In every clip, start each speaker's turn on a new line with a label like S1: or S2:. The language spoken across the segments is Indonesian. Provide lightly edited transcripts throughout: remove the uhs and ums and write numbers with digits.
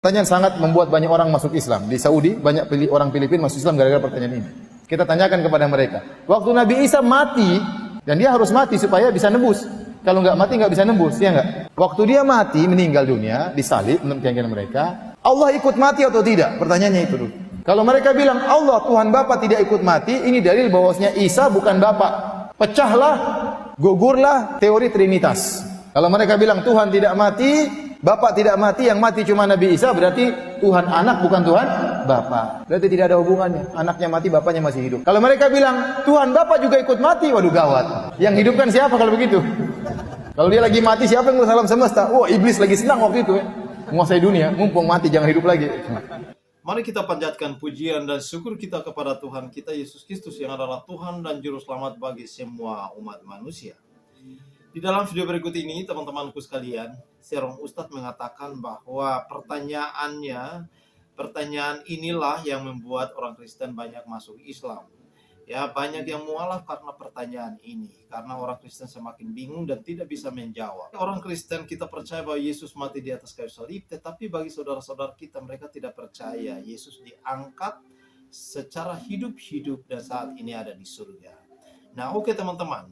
S1: Pertanyaan sangat membuat banyak orang masuk Islam. Di Saudi banyak orang Filipina masuk Islam gara-gara pertanyaan ini. Kita tanyakan kepada mereka. Waktu Nabi Isa mati, dan dia harus mati supaya bisa nebus. Kalau nggak mati nggak bisa nebus, ya nggak? Waktu dia mati, meninggal dunia, disalib menurut keyakinan mereka, Allah ikut mati atau tidak? Pertanyaannya itu dulu. Kalau mereka bilang Allah Tuhan Bapa tidak ikut mati, ini dalil bahwasanya Isa bukan Bapa. Pecahlah, gugurlah teori Trinitas. Kalau mereka bilang Tuhan tidak mati, Bapak tidak mati, yang mati cuma Nabi Isa, berarti Tuhan anak bukan Tuhan Bapa. Berarti tidak ada hubungannya. Anaknya mati, bapaknya masih hidup. Kalau mereka bilang Tuhan Bapa juga ikut mati, waduh gawat. Yang hidupkan siapa kalau begitu? Kalau dia lagi mati, siapa yang ngurus alam semesta? Oh, iblis lagi senang waktu itu ya. Menguasai dunia, mumpung mati jangan hidup lagi.
S2: Mari kita panjatkan pujian dan syukur kita kepada Tuhan kita Yesus Kristus yang adalah Tuhan dan Juru Selamat bagi semua umat manusia. Di dalam video berikut ini, teman-temanku sekalian, Serong Ustadz mengatakan bahwa pertanyaan inilah yang membuat orang Kristen banyak masuk Islam. Ya, banyak yang mualaf karena pertanyaan ini, karena orang Kristen semakin bingung dan tidak bisa menjawab. Orang Kristen kita percaya bahwa Yesus mati di atas kayu salib, tetapi bagi saudara-saudara kita mereka tidak percaya Yesus diangkat secara hidup-hidup dan saat ini ada di surga. Nah, oke teman-teman,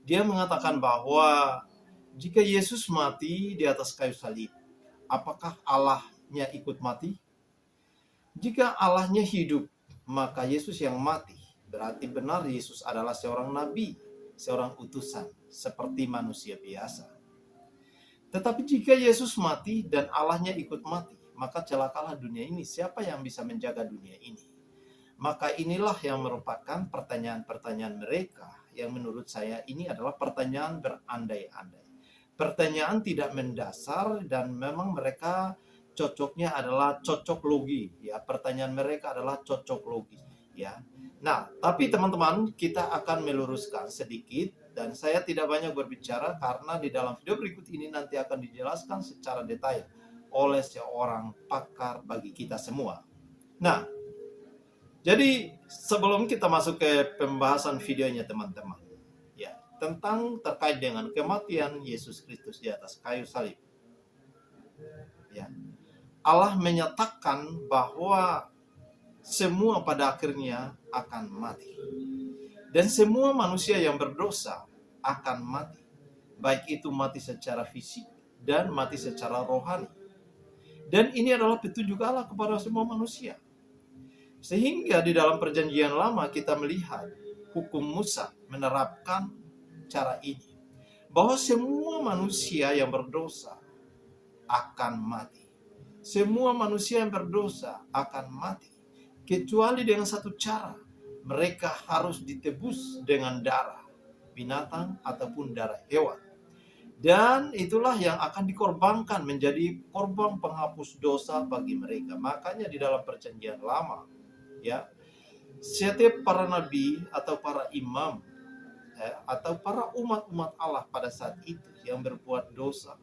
S2: dia mengatakan bahwa jika Yesus mati di atas kayu salib, apakah Allahnya ikut mati? Jika Allahnya hidup, maka Yesus yang mati. Berarti benar Yesus adalah seorang nabi, seorang utusan, seperti manusia biasa. Tetapi jika Yesus mati dan Allahnya ikut mati, maka celakalah dunia ini. Siapa yang bisa menjaga dunia ini? Maka inilah yang merupakan pertanyaan-pertanyaan mereka, yang menurut saya ini adalah pertanyaan berandai-andai. Pertanyaan tidak mendasar dan memang mereka cocoknya adalah cocok logi. Ya, pertanyaan mereka adalah cocok logi. Ya. Nah, tapi teman-teman, kita akan meluruskan sedikit dan saya tidak banyak berbicara karena di dalam video berikut ini nanti akan dijelaskan secara detail oleh seorang pakar bagi kita semua. Nah, jadi sebelum kita masuk ke pembahasan videonya teman-teman, ya, tentang terkait dengan kematian Yesus Kristus di atas kayu salib. Ya. Allah menyatakan bahwa semua pada akhirnya akan mati. Dan semua manusia yang berdosa akan mati. Baik itu mati secara fisik dan mati secara rohani. Dan ini adalah petunjuk Allah kepada semua manusia. Sehingga di dalam perjanjian lama kita melihat hukum Musa menerapkan cara ini. Bahwa semua manusia yang berdosa akan mati. Semua manusia yang berdosa akan mati. Kecuali dengan satu cara, mereka harus ditebus dengan darah binatang ataupun darah hewan. Dan itulah yang akan dikorbankan menjadi korban penghapus dosa bagi mereka. Makanya di dalam perjanjian lama, ya, setiap para nabi atau para imam atau para umat-umat Allah pada saat itu yang berbuat dosa,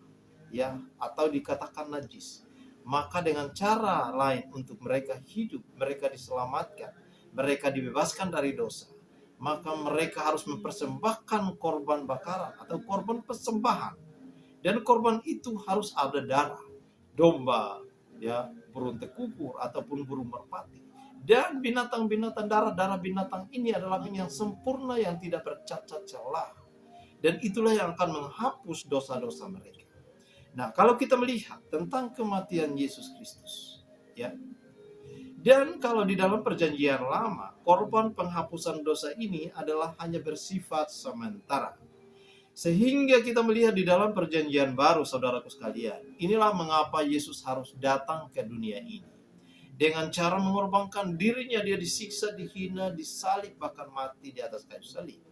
S2: ya, atau dikatakan najis, maka dengan cara lain untuk mereka hidup, mereka diselamatkan, mereka dibebaskan dari dosa, maka mereka harus mempersembahkan korban bakaran atau korban persembahan. Dan korban itu harus ada darah domba, ya, burung tekukur ataupun burung merpati. Dan binatang-binatang, darah binatang ini adalah yang sempurna, yang tidak bercacat celah. Dan itulah yang akan menghapus dosa-dosa mereka. Nah, kalau kita melihat tentang kematian Yesus Kristus, ya, dan kalau di dalam perjanjian lama, korban penghapusan dosa ini adalah hanya bersifat sementara. Sehingga kita melihat di dalam perjanjian baru, saudaraku sekalian, inilah mengapa Yesus harus datang ke dunia ini. Dengan cara mengorbankan dirinya, dia disiksa, dihina, disalib, bahkan mati di atas kayu salib.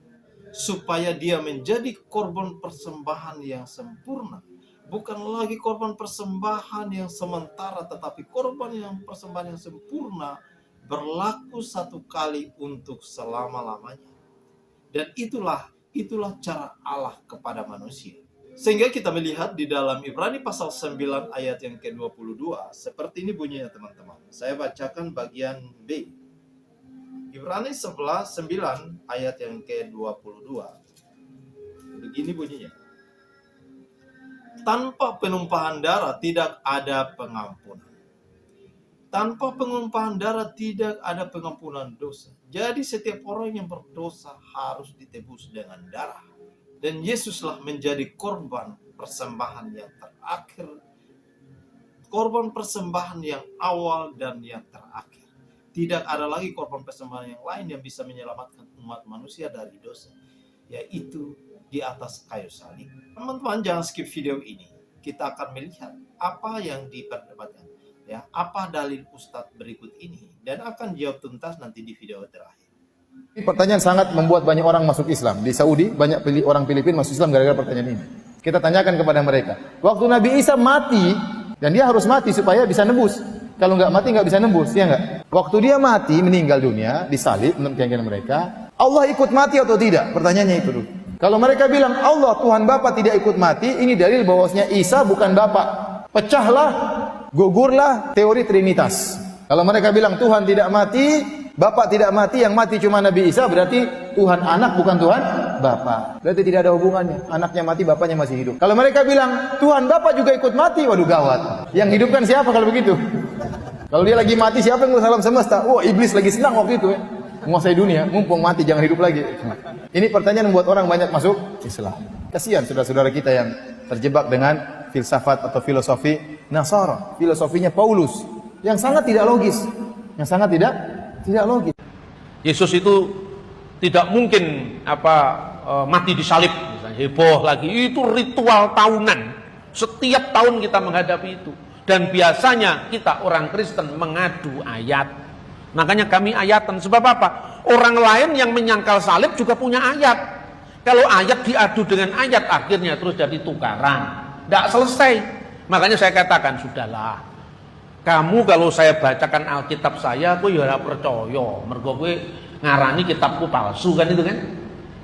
S2: Supaya dia menjadi korban persembahan yang sempurna. Bukan lagi korban persembahan yang sementara, tetapi persembahan yang sempurna, berlaku satu kali untuk selama-lamanya. Dan itulah cara Allah kepada manusia. Sehingga kita melihat di dalam Ibrani pasal 9 ayat yang ke-22, seperti ini bunyinya teman-teman. Saya bacakan bagian B. Ibrani 9 ayat yang ke-22. Begini bunyinya. Tanpa penumpahan darah tidak ada pengampunan. Tanpa pengumpahan darah tidak ada pengampunan dosa. Jadi setiap orang yang berdosa harus ditebus dengan darah. Dan Yesuslah menjadi korban persembahan yang terakhir. Korban persembahan yang awal dan yang terakhir. Tidak ada lagi korban persembahan yang lain yang bisa menyelamatkan umat manusia dari dosa. Yaitu di atas kayu salib. Teman-teman jangan skip video ini. Kita akan melihat apa yang diperdebatkan. Ya, apa dalil Ustadz berikut ini. Dan akan jawab tuntas nanti di video terakhir.
S1: Ini pertanyaan sangat membuat banyak orang masuk Islam. Di Saudi banyak orang Filipina masuk Islam gara-gara pertanyaan ini. Kita tanyakan kepada mereka. Waktu Nabi Isa mati, dan dia harus mati supaya bisa nebus. Kalau nggak mati nggak bisa nebus, ya nggak? Waktu dia mati, meninggal dunia, disalib menurut keyakinan mereka. Allah ikut mati atau tidak? Pertanyaannya itu dulu. Kalau mereka bilang Allah Tuhan Bapa tidak ikut mati, ini dalil bahwasanya Isa bukan Bapa. Pecahlah, gugurlah teori Trinitas. Kalau mereka bilang Tuhan tidak mati, Bapa tidak mati, yang mati cuma Nabi Isa, berarti Tuhan anak bukan Tuhan Bapa. Berarti tidak ada hubungannya. Anaknya mati, bapaknya masih hidup. Kalau mereka bilang Tuhan Bapa juga ikut mati, waduh gawat. Yang hidupkan siapa kalau begitu? Kalau dia lagi mati, siapa yang ngurus alam semesta? Oh, iblis lagi senang waktu itu ya. Menguasai dunia, mumpung mati jangan hidup lagi. Ini pertanyaan membuat orang banyak masuk Islam. Kasihan saudara-saudara kita yang terjebak dengan filsafat atau filosofi Nasara, filosofinya Paulus yang sangat tidak logis, tidak logis.
S3: Yesus itu tidak mungkin mati disalib, misalnya heboh lagi. Itu ritual tahunan. Setiap tahun kita menghadapi itu. Dan biasanya kita orang Kristen mengadu ayat. Makanya kami ayatan. Sebab apa? Orang lain yang menyangkal salib juga punya ayat. Kalau ayat diadu dengan ayat, akhirnya terus jadi tukaran. Tidak selesai. Makanya saya katakan, sudahlah. Kamu kalau saya bacakan Alkitab saya, aku ya ora percaya. Mergo kowe ngarani kitabku palsu kan itu kan?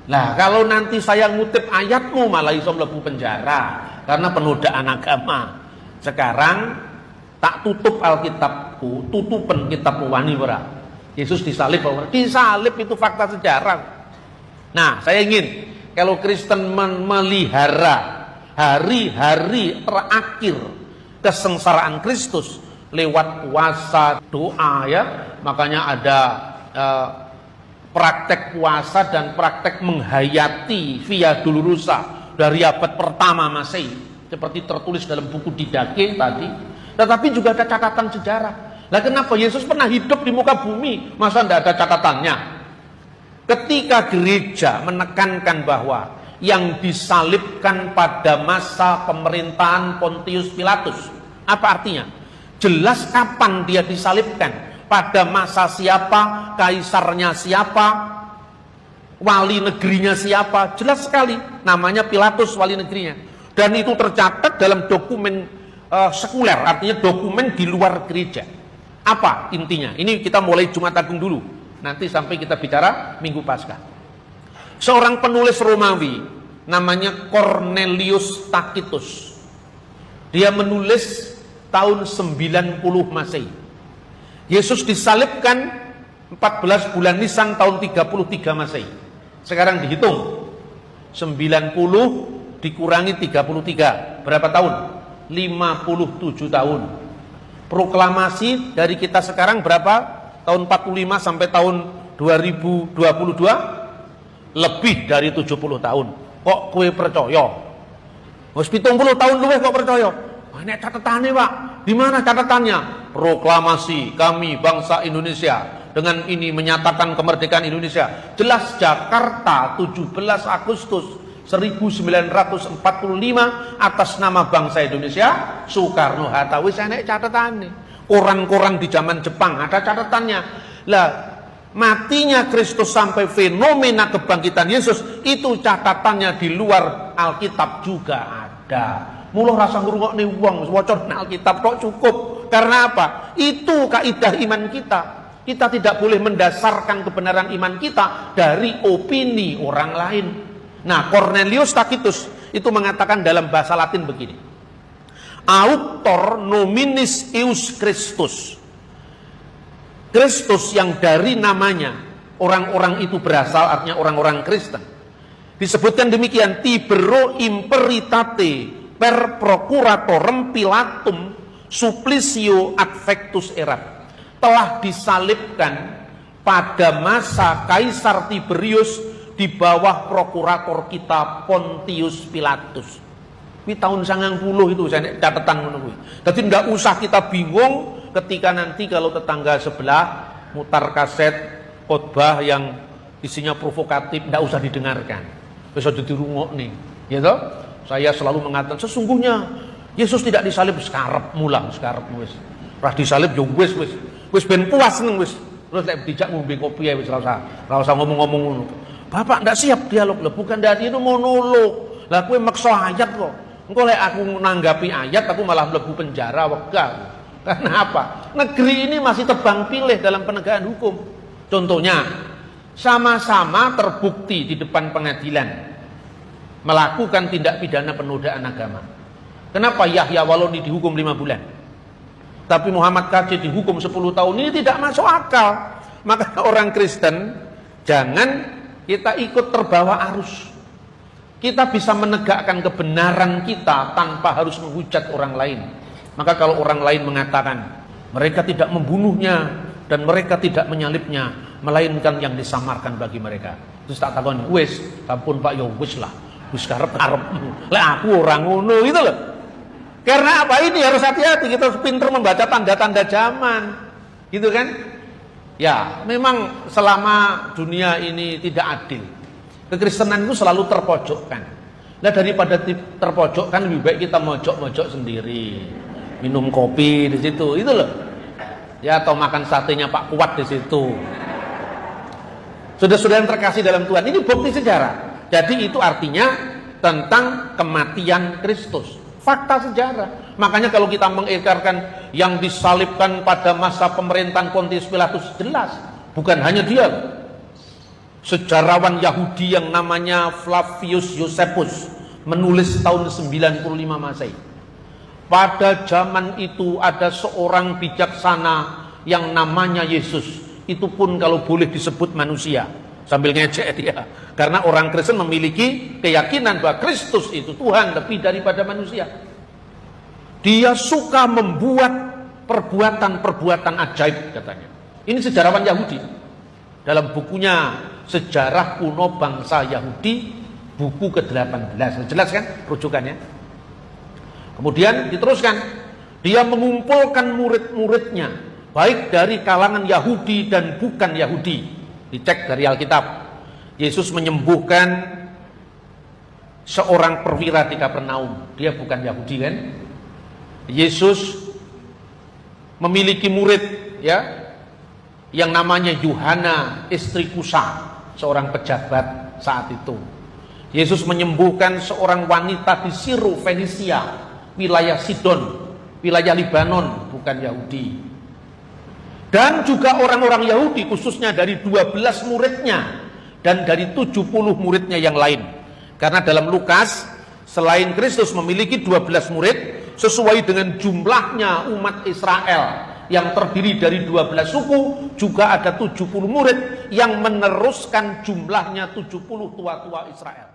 S3: Nah, kalau nanti saya ngutip ayatmu malah iso mlebu penjara karena penodaan agama. Sekarang tak tutup Alkitabku, tutupan kitabmu wani ora. Yesus disalib ora? Disalib, itu fakta sejarah. Nah, saya ingin kalau Kristen memelihara hari-hari terakhir kesengsaraan Kristus lewat puasa, doa ya. Makanya ada praktek puasa dan praktek menghayati Via Dolorosa dari abad pertama Masehi, seperti tertulis dalam buku Didache tadi. Tetapi juga ada catatan sejarah. Lah kenapa Yesus pernah hidup di muka bumi, masa tidak ada catatannya? Ketika gereja menekankan bahwa yang disalibkan pada masa pemerintahan Pontius Pilatus, apa artinya? Jelas kapan dia disalibkan, pada masa siapa, kaisarnya siapa, wali negerinya siapa, jelas sekali namanya Pilatus wali negerinya. Dan itu tercatat dalam dokumen sekuler, artinya dokumen di luar gereja. Apa intinya? Ini kita mulai Jumat Agung dulu, nanti sampai kita bicara Minggu Paskah. Seorang penulis Romawi namanya Cornelius Tacitus. Dia menulis tahun 90 Masehi. Yesus disalibkan 14 bulan Nisan tahun 33 Masehi. Sekarang dihitung 90 dikurangi 33, berapa tahun? 57 tahun. Proklamasi dari kita sekarang berapa? Tahun 45 sampai tahun 2022 lebih dari 70 tahun. Kok kue percaya? Wis 70 tahun luwih kok percaya? Wah, ini catatannya, Pak. Di mana catatannya? Proklamasi kami bangsa Indonesia dengan ini menyatakan kemerdekaan Indonesia. Jelas Jakarta 17 Agustus 1945 atas nama bangsa Indonesia, Soekarno Hatta. Wis enek catatannya. Koran-koran di zaman Jepang ada catatannya. Lah, matinya Kristus sampai fenomena kebangkitan Yesus itu catatannya di luar Alkitab juga ada. Mula rasa ngrungokne wong waca Alkitab kok cukup. Karena apa? Itu kaidah iman kita. Kita tidak boleh mendasarkan kebenaran iman kita dari opini orang lain. Nah, Cornelius Tacitus itu mengatakan dalam bahasa Latin begini. Auctor nominis eius Christus. Kristus yang dari namanya orang-orang itu berasal, artinya orang-orang Kristen. Disebutkan demikian, Tibero imperitate per procuratorem Pilatum supplicio advectus erat. telah disalibkan pada masa Kaisar Tiberius di bawah prokurator kita Pontius Pilatus. Ini tahun 90 itu saya catatan menunggu. Jadi tidak usah kita bingung ketika nanti kalau tetangga sebelah mutar kaset khotbah yang isinya provokatif, tidak usah didengarkan. Bisa dirungok nih, gitu. Saya selalu mengatakan sesungguhnya Yesus tidak disalib sekarep mulang, sekarep wis. Ora disalib yo wis ben puas neng wis. Terus lek dijak ngombe kopi ya wis ora usah ngomong-ngomong ngono. Bapak ndak siap dialog lho, bukan dari itu monolog. Lah kowe maksa ayat kok. Engko lek aku nanggapi ayat aku malah mlebu penjara wegah. Karena apa? Negeri ini masih tebang pilih dalam penegakan hukum. Contohnya, sama-sama terbukti di depan pengadilan melakukan tindak pidana penodaan agama. Kenapa Yahya Waloni dihukum 5 bulan? Tapi Muhammad KC dihukum 10 tahun? Ini tidak masuk akal. Maka orang Kristen jangan kita ikut terbawa arus. Kita bisa menegakkan kebenaran kita tanpa harus menghujat orang lain. Maka kalau orang lain mengatakan mereka tidak membunuhnya dan mereka tidak menyalibnya, melainkan yang disamarkan bagi mereka. Terus tak takon, wis, sampun Pak, ya wis lah. Wis karep-karepmu. Lah aku orang ngono gitu loh. Karena apa? Ini harus hati-hati, kita harus pintar membaca tanda-tanda zaman. Gitu kan? Ya, memang selama dunia ini tidak adil, kekristenan itu selalu terpojokkan. Nah, daripada terpojokkan lebih baik kita mojok-mojok sendiri. Minum kopi di situ, itu loh. Ya, atau makan satenya Pak Kuat di situ. Saudara-saudara yang terkasih dalam Tuhan, ini bukti sejarah. Jadi itu artinya tentang kematian Kristus. Fakta sejarah. Makanya kalau kita mengikrarkan yang disalibkan pada masa pemerintahan Pontius Pilatus, jelas. Bukan hanya dia. Sejarawan Yahudi yang namanya Flavius Josephus menulis tahun 95 Masehi. Pada zaman itu ada seorang bijaksana yang namanya Yesus. Itu pun kalau boleh disebut manusia. Sambil ngecek dia. Karena orang Kristen memiliki keyakinan bahwa Kristus itu Tuhan lebih daripada manusia. Dia suka membuat perbuatan-perbuatan ajaib katanya. Ini sejarawan Yahudi. Dalam bukunya Sejarah Kuno Bangsa Yahudi, buku ke-18. Jelas kan rujukannya? Kemudian diteruskan, dia mengumpulkan murid-muridnya, baik dari kalangan Yahudi dan bukan Yahudi. Dicek dari Alkitab. Yesus menyembuhkan seorang perwira di Kapernaum. Dia bukan Yahudi kan? Yesus memiliki murid ya, yang namanya Yohana istri Kusa, seorang pejabat saat itu. Yesus menyembuhkan seorang wanita di Siro, Fenisia, wilayah Sidon, wilayah Libanon, bukan Yahudi. Dan juga orang-orang Yahudi, khususnya dari 12 muridnya dan dari 70 muridnya yang lain. Karena dalam Lukas, selain Kristus memiliki 12 murid, sesuai dengan jumlahnya umat Israel yang terdiri dari 12 suku, juga ada 70 murid yang meneruskan jumlahnya 70 tua-tua Israel.